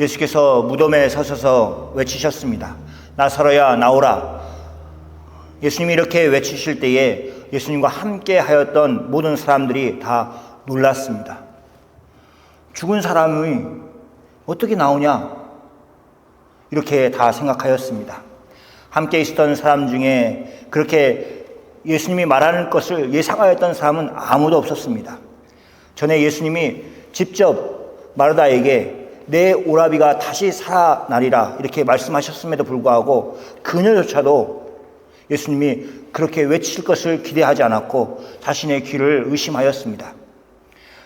예수께서 무덤에 서셔서 외치셨습니다. 나사로야 나오라. 예수님이 이렇게 외치실 때에 예수님과 함께 하였던 모든 사람들이 다 놀랐습니다. 죽은 사람이 어떻게 나오냐? 이렇게 다 생각하였습니다. 함께 있었던 사람 중에 그렇게 예수님이 말하는 것을 예상하였던 사람은 아무도 없었습니다. 전에 예수님이 직접 마르다에게 내 오라비가 다시 살아나리라 이렇게 말씀하셨음에도 불구하고 그녀조차도 예수님이 그렇게 외칠 것을 기대하지 않았고 자신의 귀를 의심하였습니다.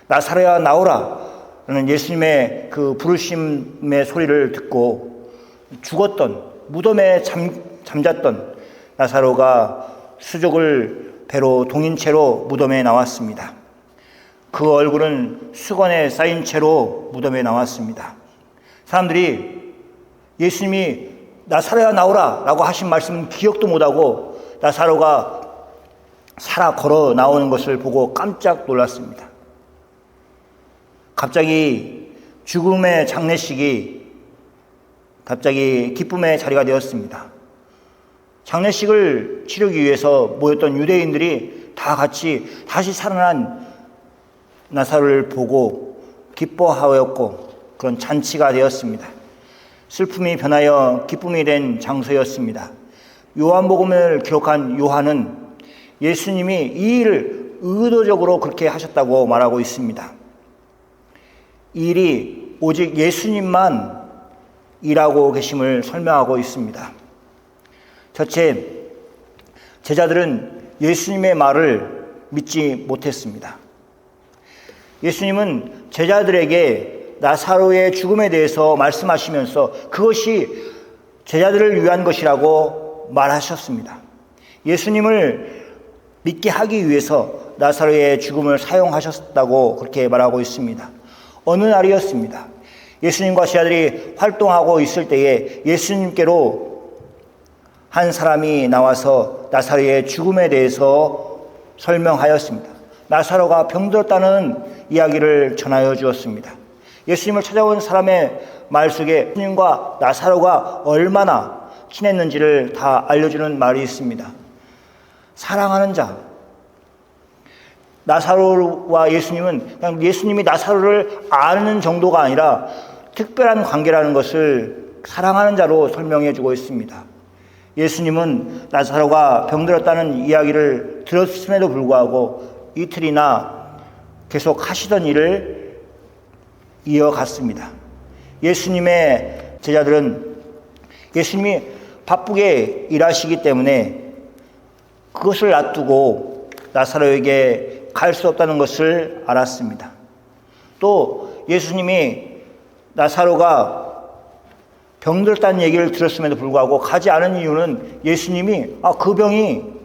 나사로야 나오라 라는 예수님의 그 부르심의 소리를 듣고 죽었던 무덤에 잠잤던 나사로가 수족을 배로 동인 채로 무덤에 나왔습니다. 그 얼굴은 수건에 쌓인 채로 무덤에 나왔습니다. 사람들이 예수님이 나사로야 나오라 라고 하신 말씀 기억도 못하고 나사로가 살아 걸어 나오는 것을 보고 깜짝 놀랐습니다. 갑자기 죽음의 장례식이 갑자기 기쁨의 자리가 되었습니다. 장례식을 치르기 위해서 모였던 유대인들이 다 같이 다시 살아난 나사로를 보고 기뻐하였고 그런 잔치가 되었습니다. 슬픔이 변하여 기쁨이 된 장소였습니다. 요한복음을 기록한 요한은 예수님이 이 일을 의도적으로 그렇게 하셨다고 말하고 있습니다. 이 일이 오직 예수님만 일하고 계심을 설명하고 있습니다. 첫째, 제자들은 예수님의 말을 믿지 못했습니다. 예수님은 제자들에게 나사로의 죽음에 대해서 말씀하시면서 그것이 제자들을 위한 것이라고 말하셨습니다. 예수님을 믿게 하기 위해서 나사로의 죽음을 사용하셨다고 그렇게 말하고 있습니다. 어느 날이었습니다. 예수님과 제자들이 활동하고 있을 때에 예수님께로 한 사람이 나와서 나사로의 죽음에 대해서 설명하였습니다. 나사로가 병들었다는 이야기를 전하여 주었습니다. 예수님을 찾아온 사람의 말 속에 예수님과 나사로가 얼마나 친했는지를 다 알려주는 말이 있습니다. 사랑하는 자. 나사로와 예수님은 그냥 예수님이 나사로를 아는 정도가 아니라 특별한 관계라는 것을 사랑하는 자로 설명해 주고 있습니다. 예수님은 나사로가 병들었다는 이야기를 들었음에도 불구하고 이틀이나 계속 하시던 일을 이어갔습니다. 예수님의 제자들은 예수님이 바쁘게 일하시기 때문에 그것을 놔두고 나사로에게 갈 수 없다는 것을 알았습니다. 또 예수님이 나사로가 병들었다는 얘기를 들었음에도 불구하고 가지 않은 이유는 예수님이 그 병이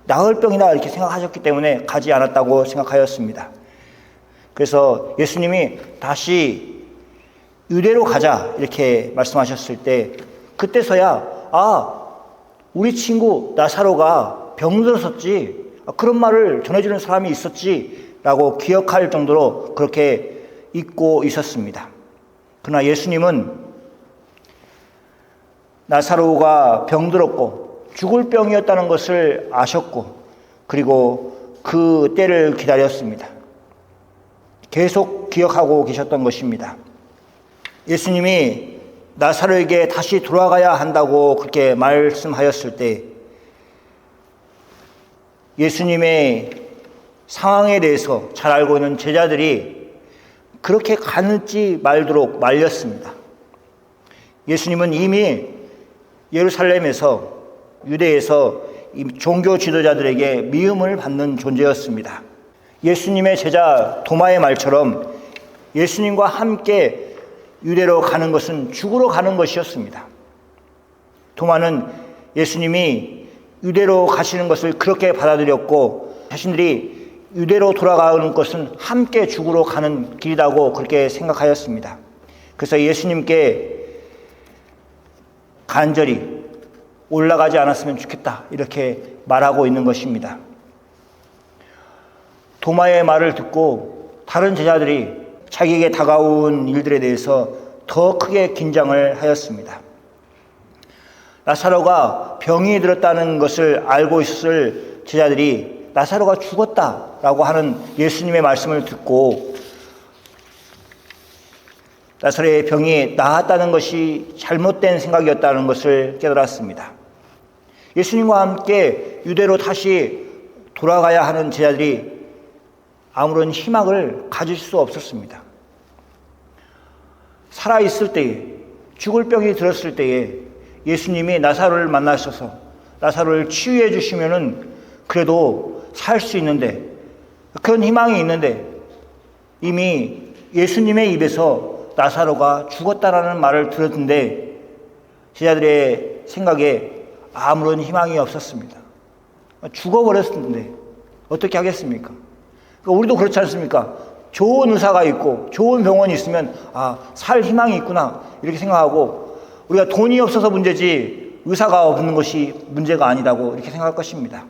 나을 병이다 이렇게 생각하셨기 때문에 가지 않았다고 생각하였습니다. 그래서 예수님이 다시 유대로 가자 이렇게 말씀하셨을 때 그때서야 우리 친구 나사로가 병들었었지 그런 말을 전해주는 사람이 있었지 라고 기억할 정도로 그렇게 잊고 있었습니다. 그러나 예수님은 나사로가 병들었고 죽을 병이었다는 것을 아셨고 그리고 그 때를 기다렸습니다. 계속 기억하고 계셨던 것입니다. 예수님이 나사로에게 다시 돌아가야 한다고 그렇게 말씀하였을 때 예수님의 상황에 대해서 잘 알고 있는 제자들이 그렇게 가는지 말도록 말렸습니다. 예수님은 이미 예루살렘에서 유대에서 종교 지도자들에게 미움을 받는 존재였습니다. 예수님의 제자 도마의 말처럼 예수님과 함께 유대로 가는 것은 죽으러 가는 것이었습니다. 도마는 예수님이 유대로 가시는 것을 그렇게 받아들였고 자신들이 유대로 돌아가는 것은 함께 죽으러 가는 길이라고 그렇게 생각하였습니다. 그래서 예수님께 간절히 올라가지 않았으면 좋겠다 이렇게 말하고 있는 것입니다. 도마의 말을 듣고 다른 제자들이 자기에게 다가온 일들에 대해서 더 크게 긴장을 하였습니다. 나사로가 병이 들었다는 것을 알고 있었을 제자들이 나사로가 죽었다라고 하는 예수님의 말씀을 듣고 나사로의 병이 나았다는 것이 잘못된 생각이었다는 것을 깨달았습니다. 예수님과 함께 유대로 다시 돌아가야 하는 제자들이 아무런 희망을 가질 수 없었습니다. 살아있을 때에, 죽을 병이 들었을 때에 예수님이 나사로를 만나셔서 나사로를 치유해 주시면은 그래도 살 수 있는데, 그런 희망이 있는데 이미 예수님의 입에서 나사로가 죽었다라는 말을 들었는데 제자들의 생각에 아무런 희망이 없었습니다. 죽어버렸는데 어떻게 하겠습니까? 그러니까 우리도 그렇지 않습니까? 좋은 의사가 있고 좋은 병원이 있으면 살 희망이 있구나 이렇게 생각하고, 우리가 돈이 없어서 문제지 의사가 없는 것이 문제가 아니라고 이렇게 생각할 것입니다.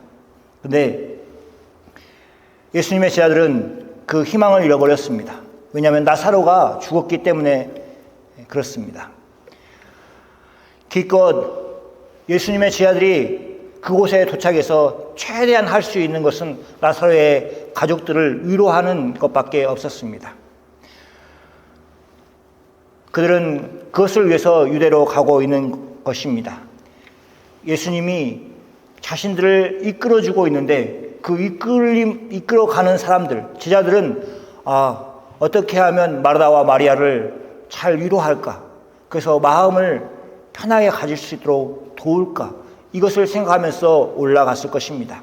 그런데 예수님의 제자들은 그 희망을 잃어버렸습니다. 왜냐하면 나사로가 죽었기 때문에 그렇습니다. 기껏 예수님의 제자들이 그곳에 도착해서 최대한 할 수 있는 것은 나사로의 가족들을 위로하는 것밖에 없었습니다. 그들은 그것을 위해서 유대로 가고 있는 것입니다. 예수님이 자신들을 이끌어주고 있는데 그 이끌어가는 사람들, 제자들은 어떻게 하면 마르다와 마리아를 잘 위로할까? 그래서 마음을 편하게 가질 수 있도록 도울까? 이것을 생각하면서 올라갔을 것입니다.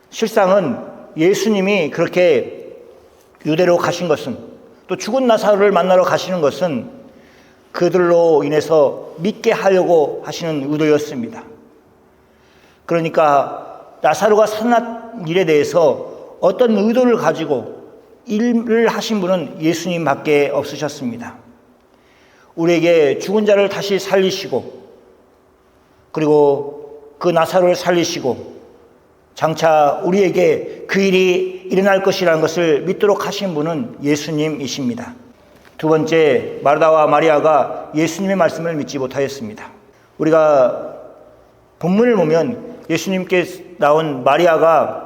실상은 예수님이 그렇게 유대로 가신 것은, 또 죽은 나사로를 만나러 가시는 것은 그들로 인해서 믿게 하려고 하시는 의도였습니다. 그러니까 나사로가 살아난 일에 대해서 어떤 의도를 가지고 일을 하신 분은 예수님밖에 없으셨습니다. 우리에게 죽은 자를 다시 살리시고, 그리고 그 나사로를 살리시고, 장차 우리에게 그 일이 일어날 것이라는 것을 믿도록 하신 분은 예수님이십니다. 두 번째, 마르다와 마리아가 예수님의 말씀을 믿지 못하였습니다. 우리가 본문을 보면 예수님께 나온 마리아가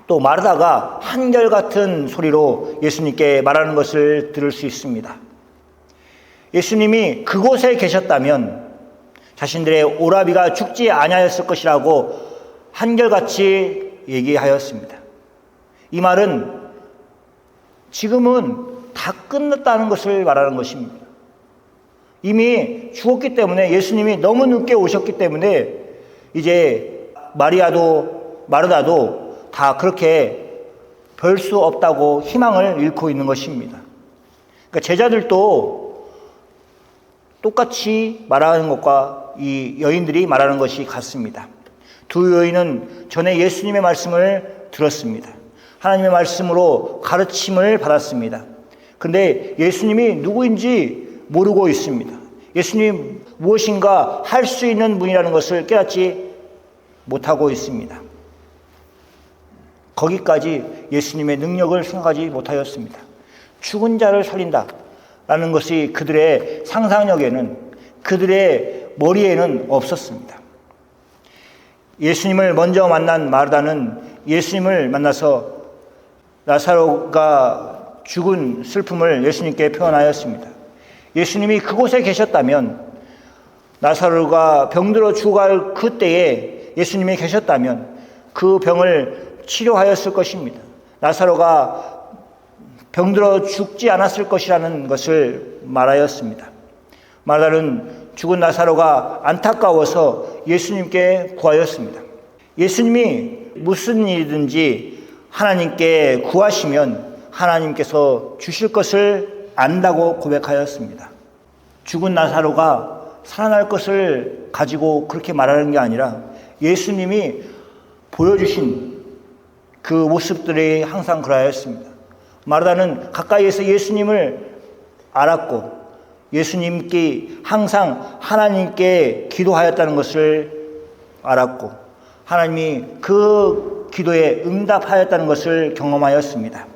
또 마르다가 한결같은 소리로 예수님께 말하는 것을 들을 수 있습니다. 예수님이 그곳에 계셨다면 자신들의 오라비가 죽지 아니하였을 것이라고 한결같이 얘기하였습니다. 이 말은 지금은 다 끝났다는 것을 말하는 것입니다. 이미 죽었기 때문에, 예수님이 너무 늦게 오셨기 때문에 이제 마리아도 마르다도 다 그렇게 별 수 없다고 희망을 잃고 있는 것입니다. 그러니까 제자들도 똑같이 말하는 것과 이 여인들이 말하는 것이 같습니다. 두 여인은 전에 예수님의 말씀을 들었습니다. 하나님의 말씀으로 가르침을 받았습니다. 그런데 예수님이 누구인지 모르고 있습니다. 예수님이 무엇인가 할 수 있는 분이라는 것을 깨닫지 못하고 있습니다. 거기까지 예수님의 능력을 생각하지 못하였습니다. 죽은 자를 살린다라는 것이 그들의 상상력에는, 그들의 머리에는 없었습니다. 예수님을 먼저 만난 마르다는 예수님을 만나서 나사로가 죽은 슬픔을 예수님께 표현하였습니다. 예수님이 그곳에 계셨다면, 나사로가 병들어 죽어갈 그때에 예수님이 계셨다면 그 병을 치료하였을 것입니다. 나사로가 병들어 죽지 않았을 것이라는 것을 말하였습니다. 마르다는 죽은 나사로가 안타까워서 예수님께 구하였습니다. 예수님이 무슨 일이든지 하나님께 구하시면 하나님께서 주실 것을 안다고 고백하였습니다. 죽은 나사로가 살아날 것을 가지고 그렇게 말하는 게 아니라 예수님이 보여주신 그 모습들이 항상 그러하였습니다. 마르다는 가까이에서 예수님을 알았고 예수님께 항상 하나님께 기도하였다는 것을 알았고 하나님이 그 기도에 응답하였다는 것을 경험하였습니다.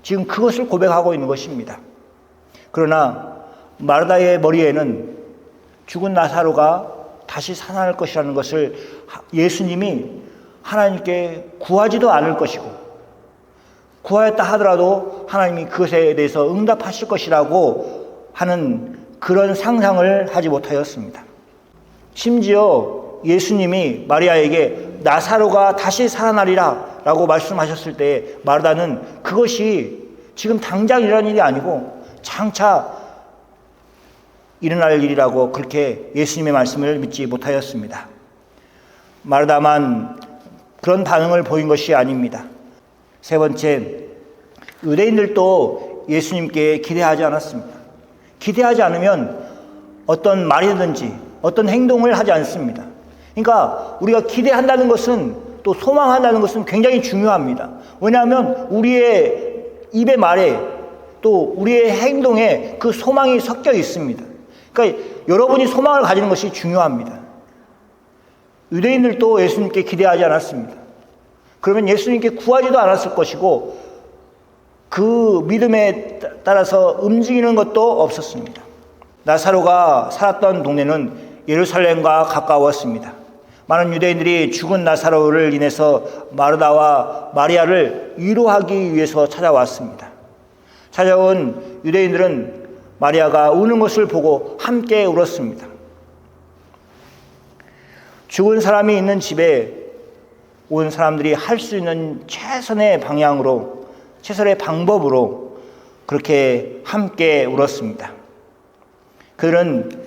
지금 그것을 고백하고 있는 것입니다. 그러나 마르다의 머리에는 죽은 나사로가 다시 살아날 것이라는 것을 예수님이 하나님께 구하지도 않을 것이고, 구하였다 하더라도 하나님이 그것에 대해서 응답하실 것이라고 하는 그런 상상을 하지 못하였습니다. 심지어 예수님이 마리아에게 나사로가 다시 살아나리라 라고 말씀하셨을 때 마르다는 그것이 지금 당장 일어난 일이 아니고 장차 일어날 일이라고 그렇게 예수님의 말씀을 믿지 못하였습니다. 마르다만 그런 반응을 보인 것이 아닙니다. 세 번째, 유대인들도 예수님께 기대하지 않았습니다. 기대하지 않으면 어떤 말이든지 어떤 행동을 하지 않습니다. 그러니까 우리가 기대한다는 것은, 또 소망한다는 것은 굉장히 중요합니다. 왜냐하면 우리의 입의 말에 또 우리의 행동에 그 소망이 섞여 있습니다. 그러니까 여러분이 소망을 가지는 것이 중요합니다. 유대인들도 예수님께 기대하지 않았습니다. 그러면 예수님께 구하지도 않았을 것이고 그 믿음에 따라서 움직이는 것도 없었습니다. 나사로가 살았던 동네는 예루살렘과 가까웠습니다. 많은 유대인들이 죽은 나사로를 인해서 마르다와 마리아를 위로하기 위해서 찾아왔습니다. 찾아온 유대인들은 마리아가 우는 것을 보고 함께 울었습니다. 죽은 사람이 있는 집에 온 사람들이 할 수 있는 최선의 방향으로, 최선의 방법으로 그렇게 함께 울었습니다. 그들은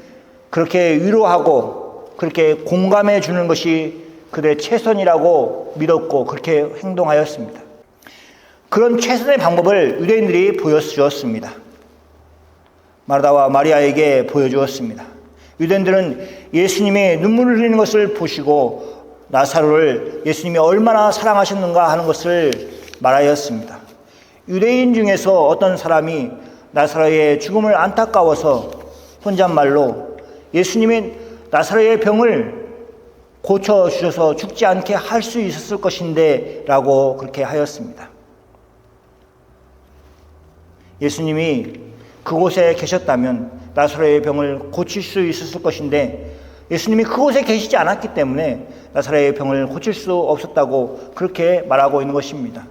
그렇게 위로하고 그렇게 공감해 주는 것이 그들의 최선이라고 믿었고 그렇게 행동하였습니다. 그런 최선의 방법을 유대인들이 보여주었습니다. 마르다와 마리아에게 보여주었습니다. 유대인들은 예수님이 눈물을 흘리는 것을 보시고 나사로를 예수님이 얼마나 사랑하셨는가 하는 것을 말하였습니다. 유대인 중에서 어떤 사람이 나사로의 죽음을 안타까워서 혼잣말로 예수님이 나사로의 병을 고쳐주셔서 죽지 않게 할 수 있었을 것인데 라고 그렇게 하였습니다. 예수님이 그곳에 계셨다면 나사로의 병을 고칠 수 있었을 것인데 예수님이 그곳에 계시지 않았기 때문에 나사로의 병을 고칠 수 없었다고 그렇게 말하고 있는 것입니다.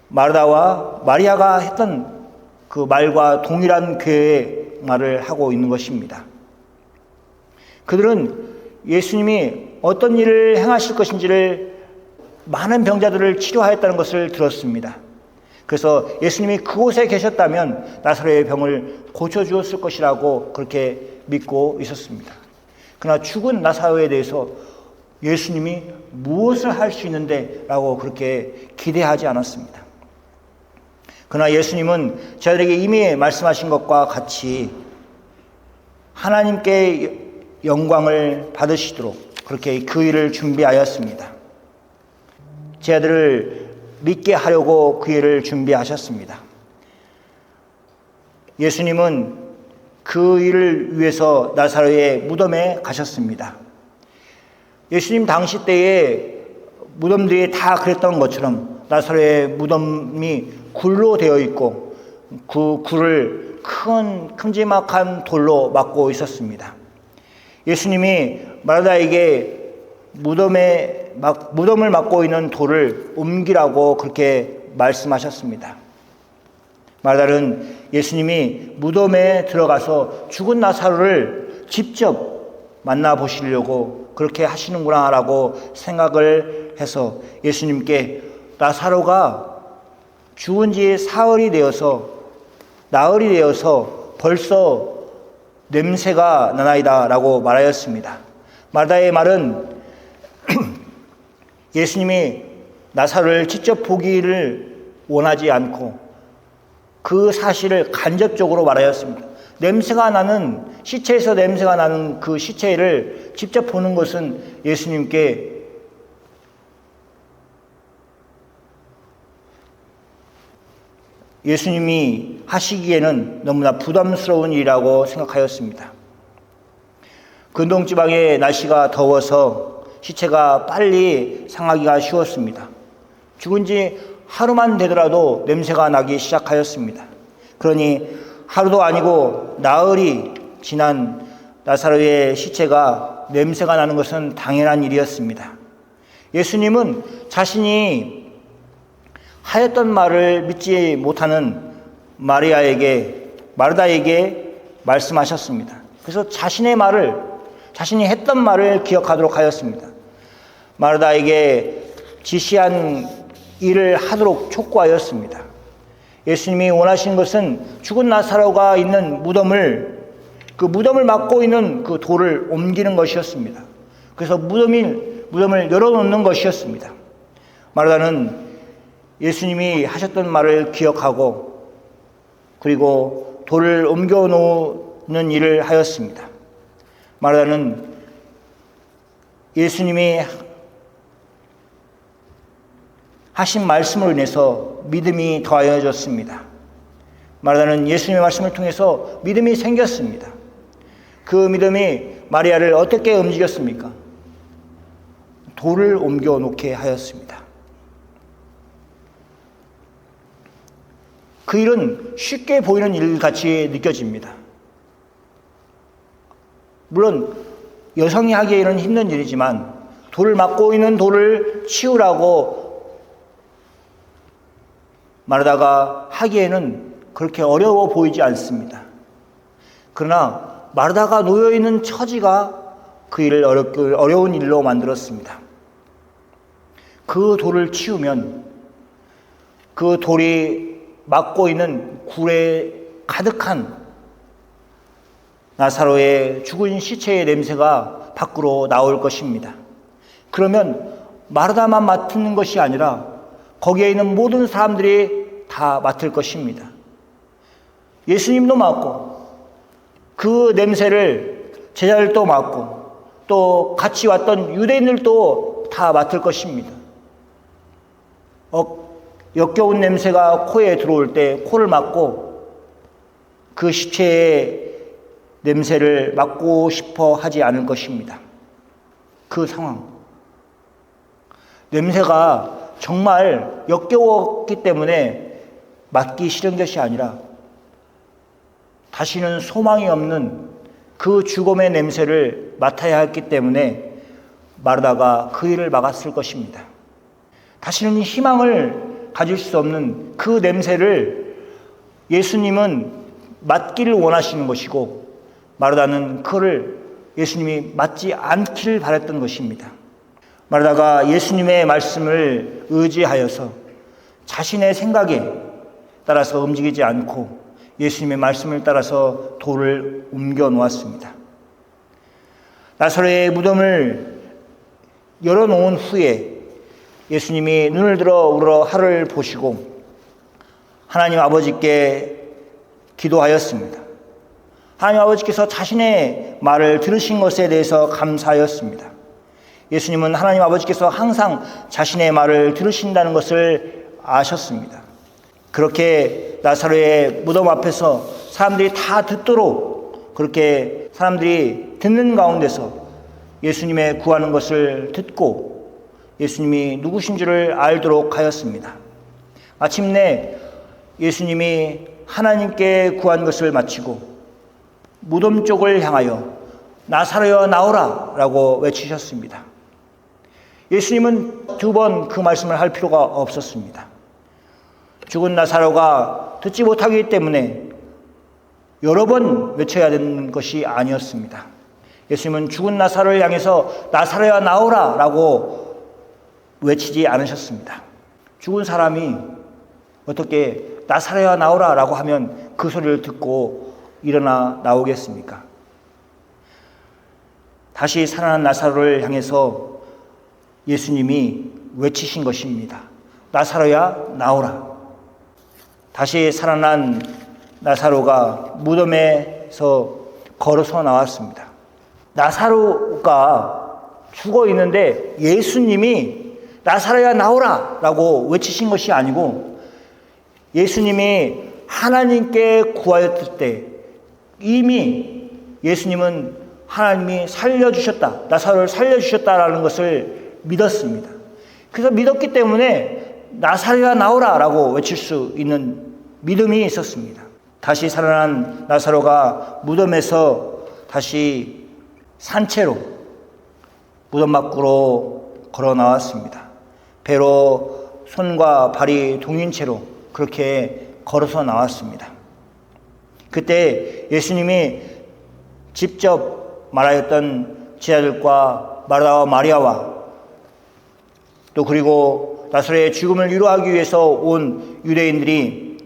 마르다와 마리아가 했던 그 말과 동일한 궤의 말을 하고 있는 것입니다. 그들은 예수님이 어떤 일을 행하실 것인지를, 많은 병자들을 치료하였다는 것을 들었습니다. 그래서 예수님이 그곳에 계셨다면 나사로의 병을 고쳐주었을 것이라고 그렇게 믿고 있었습니다. 그러나 죽은 나사로에 대해서 예수님이 무엇을 할 수 있는데 라고 그렇게 기대하지 않았습니다. 그러나 예수님은 저희들에게 이미 말씀하신 것과 같이 하나님께 영광을 받으시도록 그렇게 그 일을 준비하였습니다. 저희들을 믿게 하려고 그 일을 준비하셨습니다. 예수님은 그 일을 위해서 나사로의 무덤에 가셨습니다. 예수님 당시 때에 무덤들이 다 그랬던 것처럼 나사로의 무덤이 굴로 되어 있고 그 굴을 큰 큼지막한 돌로 막고 있었습니다. 예수님이 마르다에게 무덤을 막고 있는 돌을 옮기라고 그렇게 말씀하셨습니다. 마르다는 예수님이 무덤에 들어가서 죽은 나사로를 직접 만나보시려고 그렇게 하시는구나라고 생각을 해서 예수님께 나사로가 죽은 지 나흘이 되어서 벌써 냄새가 나나이다 라고 말하였습니다. 마르다의 말은 예수님이 나사로를 직접 보기를 원하지 않고 그 사실을 간접적으로 말하였습니다. 시체에서 냄새가 나는 그 시체를 직접 보는 것은 예수님이 하시기에는 너무나 부담스러운 일이라고 생각하였습니다. 근동지방의 날씨가 더워서 시체가 빨리 상하기가 쉬웠습니다. 죽은 지 하루만 되더라도 냄새가 나기 시작하였습니다. 그러니 하루도 아니고 나흘이 지난 나사로의 시체가 냄새가 나는 것은 당연한 일이었습니다. 예수님은 자신이 하였던 말을 믿지 못하는 마르다에게 말씀하셨습니다. 그래서 자신이 했던 말을 기억하도록 하였습니다. 마르다에게 지시한 일을 하도록 촉구하였습니다. 예수님이 원하신 것은 죽은 나사로가 있는 그 무덤을 막고 있는 그 돌을 옮기는 것이었습니다. 그래서 무덤을 열어놓는 것이었습니다. 마르다는 예수님이 하셨던 말을 기억하고 그리고 돌을 옮겨 놓는 일을 하였습니다. 마르다는 예수님이 하신 말씀으로 인해서 믿음이 더하여졌습니다. 마르다는 예수님의 말씀을 통해서 믿음이 생겼습니다. 그 믿음이 마리아를 어떻게 움직였습니까? 돌을 옮겨 놓게 하였습니다. 그 일은 쉽게 보이는 일같이 느껴집니다. 물론 여성이 하기에는 힘든 일이지만 돌을 막고 있는 돌을 치우라고 마르다가 하기에는 그렇게 어려워 보이지 않습니다. 그러나 마르다가 놓여있는 처지가 그 일을 어려운 일로 만들었습니다. 그 돌을 치우면 그 돌이 막고 있는 굴에 가득한 나사로의 죽은 시체의 냄새가 밖으로 나올 것입니다. 그러면 마르다만 맡는 것이 아니라 거기에 있는 모든 사람들이 다 맡을 것입니다. 예수님도 맡고 그 냄새를 제자들도 맡고 또 같이 왔던 유대인들도 다 맡을 것입니다. 역겨운 냄새가 코에 들어올 때 코를 막고 그 시체의 냄새를 맡고 싶어 하지 않을 것입니다. 그 상황. 냄새가 정말 역겨웠기 때문에 맡기 싫은 것이 아니라 다시는 소망이 없는 그 죽음의 냄새를 맡아야 했기 때문에 마르다가 그 일을 막았을 것입니다. 다시는 희망을 가질 수 없는 그 냄새를 예수님은 맡기를 원하시는 것이고 마르다는 그를 예수님이 맡지 않기를 바랬던 것입니다. 마르다가 예수님의 말씀을 의지하여서 자신의 생각에 따라서 움직이지 않고 예수님의 말씀을 따라서 돌을 옮겨 놓았습니다. 나사로의 무덤을 열어놓은 후에 예수님이 눈을 들어 우러 하늘을 보시고 하나님 아버지께 기도하였습니다. 하나님 아버지께서 자신의 말을 들으신 것에 대해서 감사하였습니다. 예수님은 하나님 아버지께서 항상 자신의 말을 들으신다는 것을 아셨습니다. 그렇게 나사로의 무덤 앞에서 사람들이 다 듣도록 그렇게 사람들이 듣는 가운데서 예수님의 구하는 것을 듣고 예수님이 누구신 줄을 알도록 하였습니다. 마침내 예수님이 하나님께 구한 것을 마치고 무덤 쪽을 향하여 나사로여 나오라 라고 외치셨습니다. 예수님은 두 번 그 말씀을 할 필요가 없었습니다. 죽은 나사로가 듣지 못하기 때문에 여러 번 외쳐야 되는 것이 아니었습니다. 예수님은 죽은 나사로를 향해서 나사로야 나오라 라고 외치지 않으셨습니다. 죽은 사람이 어떻게 나사로야 나오라 라고 하면 그 소리를 듣고 일어나 나오겠습니까? 다시 살아난 나사로를 향해서 예수님이 외치신 것입니다. 나사로야 나오라. 다시 살아난 나사로가 무덤에서 걸어서 나왔습니다. 나사로가 죽어 있는데 예수님이 나사로야 나오라 라고 외치신 것이 아니고 예수님이 하나님께 구하였을 때 이미 예수님은 하나님이 살려주셨다, 나사로를 살려주셨다라는 것을 믿었습니다. 그래서 믿었기 때문에 나사로야 나오라 라고 외칠 수 있는 믿음이 있었습니다. 다시 살아난 나사로가 무덤에서 다시 산채로 무덤 밖으로 걸어 나왔습니다. 배로 손과 발이 동인 채로 그렇게 걸어서 나왔습니다. 그때 예수님이 직접 말하였던 제자들과 마르다와 마리아와 또 그리고 나사로의 죽음을 위로하기 위해서 온 유대인들이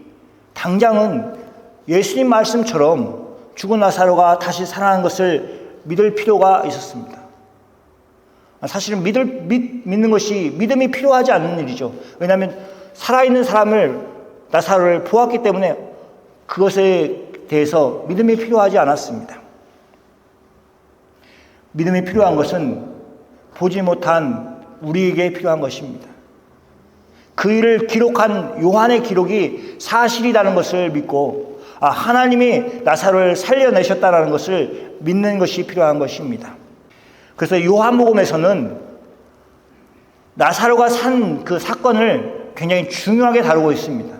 당장은 예수님 말씀처럼 죽은 나사로가 다시 살아난 것을 믿을 필요가 있었습니다. 사실은 믿는 것이 믿음이 필요하지 않는 일이죠. 왜냐하면 살아있는 사람을 나사로를 보았기 때문에 그것에 대해서 믿음이 필요하지 않았습니다. 믿음이 필요한 것은 보지 못한 우리에게 필요한 것입니다. 그 일을 기록한 요한의 기록이 사실이라는 것을 믿고 하나님이 나사로를 살려내셨다는 것을 믿는 것이 필요한 것입니다. 그래서 요한복음에서는 나사로가 산 그 사건을 굉장히 중요하게 다루고 있습니다.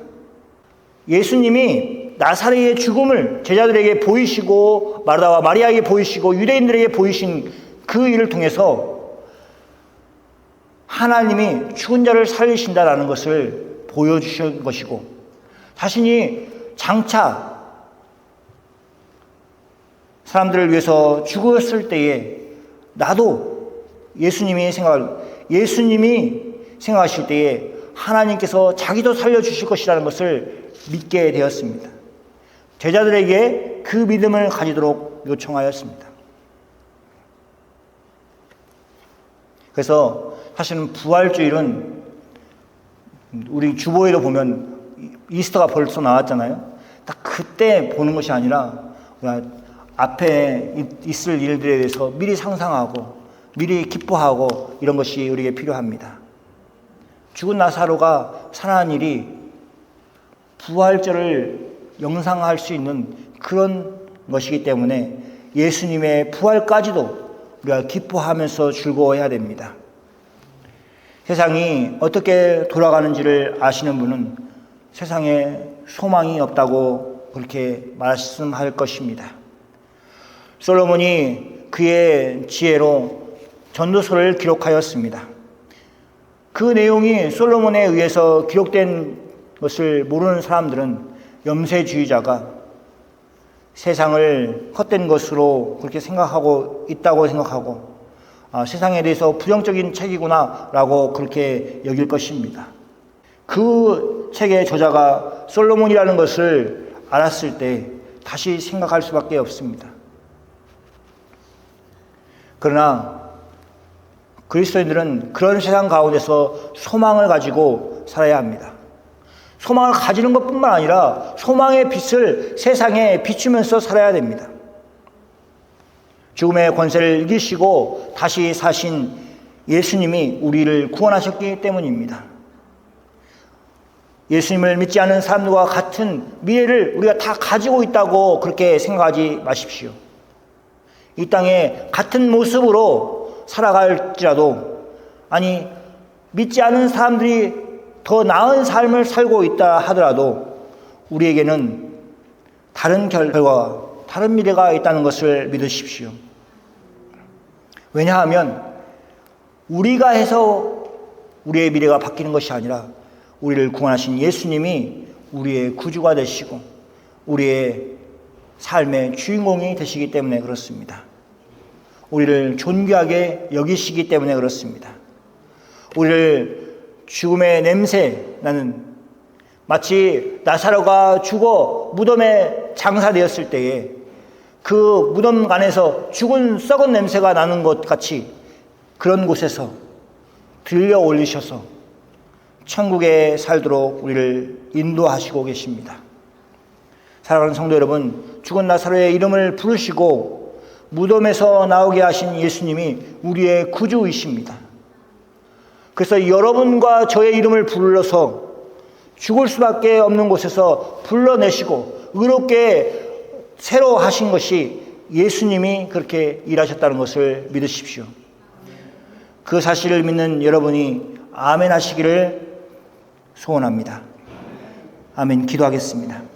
예수님이 나사로의 죽음을 제자들에게 보이시고 마르다와 마리아에게 보이시고 유대인들에게 보이신 그 일을 통해서 하나님이 죽은 자를 살리신다라는 것을 보여주신 것이고, 자신이 장차 사람들을 위해서 죽었을 때에 나도 예수님이 생각하실 때에 하나님께서 자기도 살려주실 것이라는 것을 믿게 되었습니다. 제자들에게 그 믿음을 가지도록 요청하였습니다. 그래서 사실은 부활주일은 우리 주보에도 보면 이스터가 벌써 나왔잖아요. 딱 그때 보는 것이 아니라 앞에 있을 일들에 대해서 미리 상상하고 미리 기뻐하고 이런 것이 우리에게 필요합니다. 죽은 나사로가 살아난 일이 부활절을 영상할 수 있는 그런 것이기 때문에 예수님의 부활까지도 우리가 기뻐하면서 즐거워해야 됩니다. 세상이 어떻게 돌아가는지를 아시는 분은 세상에 소망이 없다고 그렇게 말씀할 것입니다. 솔로몬이 그의 지혜로 전도서를 기록하였습니다. 그 내용이 솔로몬에 의해서 기록된 것을 모르는 사람들은 염세주의자가 세상을 헛된 것으로 그렇게 생각하고 있다고 생각하고 세상에 대해서 부정적인 책이구나 라고 그렇게 여길 것입니다. 그 책의 저자가 솔로몬이라는 것을 알았을 때 다시 생각할 수밖에 없습니다. 그러나 그리스도인들은 그런 세상 가운데서 소망을 가지고 살아야 합니다. 소망을 가지는 것뿐만 아니라 소망의 빛을 세상에 비추면서 살아야 됩니다. 죽음의 권세를 이기시고 다시 사신 예수님이 우리를 구원하셨기 때문입니다. 예수님을 믿지 않는 사람들과 같은 미래를 우리가 다 가지고 있다고 그렇게 생각하지 마십시오. 이 땅에 같은 모습으로 살아갈지라도, 믿지 않은 사람들이 더 나은 삶을 살고 있다 하더라도 우리에게는 다른 결과와 다른 미래가 있다는 것을 믿으십시오. 왜냐하면 우리가 해서 우리의 미래가 바뀌는 것이 아니라 우리를 구원하신 예수님이 우리의 구주가 되시고 우리의 삶의 주인공이 되시기 때문에 그렇습니다. 우리를 존귀하게 여기시기 때문에 그렇습니다. 우리를 죽음의 냄새 나는, 마치 나사로가 죽어 무덤에 장사되었을 때에 그 무덤 안에서 죽은 썩은 냄새가 나는 것 같이 그런 곳에서 들려 올리셔서 천국에 살도록 우리를 인도하시고 계십니다. 사랑하는 성도 여러분, 죽은 나사로의 이름을 부르시고 무덤에서 나오게 하신 예수님이 우리의 구주이십니다. 그래서 여러분과 저의 이름을 불러서 죽을 수밖에 없는 곳에서 불러내시고 의롭게 새로 하신 것이 예수님이 그렇게 일하셨다는 것을 믿으십시오. 그 사실을 믿는 여러분이 아멘 하시기를 소원합니다. 아멘. 기도하겠습니다.